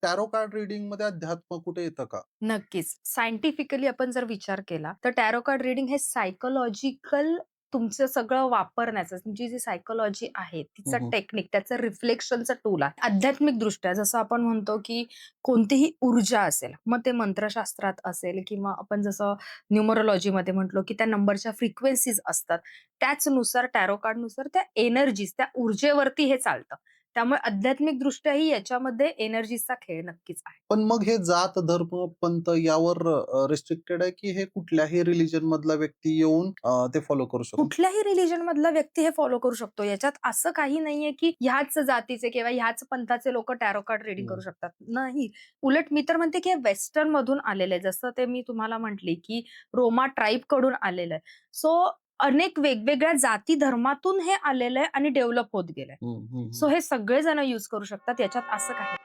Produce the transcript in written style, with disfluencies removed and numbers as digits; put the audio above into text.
Tarot card reading मध्ये अध्यात्म कुठे येतं का? नक्कीच. सायंटिफिकली आपण जर विचार केला, तर टॅरो कार्ड रीडिंग हे सायकॉलॉजिकल तुमचं सगळं वापरण्याचं, तुमची जी सायकॉलॉजी आहे, हं, तिचं हं. टेक्निक, त्याचं रिफ्लेक्शनचं टूल आहे. आध्यात्मिकदृष्ट्या जसं आपण म्हणतो, की कोणतीही ऊर्जा असेल, मग ते मंत्रशास्त्रात असेल किंवा आपण जसं न्यूमरोलॉजीमध्ये म्हटलो, की त्या नंबरच्या फ्रिक्वेन्सीज असतात. त्याचनुसार टॅरो कार्डनुसार त्या एनर्जीज, त्या ऊर्जेवरती हे चालतं. त्यामुळे आध्यात्मिकदृष्ट्याही याच्यामध्ये एनर्जीचा खेळ नक्कीच आहे. पण मग हे जात, धर्म, पंथ यावर रिस्ट्रिक्टेड आहे, की हे कुठल्याही रिलिजन मधला व्यक्ती येऊन ते फॉलो करू शकतो? कुठल्याही रिलिजन मधला व्यक्ती हे फॉलो करू शकतो. याच्यात असं काही नाहीये, की ह्याच जातीचे किंवा ह्याच पंथाचे लोकं टॅरो कार्ड रीडिंग करू हं. शकतात. नाही. उलट मी तर म्हणते, की हे वेस्टर्न मधून आलेलं आहे. जसं ते मी तुम्हाला म्हटली, की रोमा ट्राइबकडून आलेलं आहे. सो अनेक वेगवेगळ्या जाती धर्मातून हे आलेलं आहे आणि डेव्हलप होत गेलंय. हं, हं, सो हं. हे सगळेजण यूज करू शकतात. याच्यात असं काही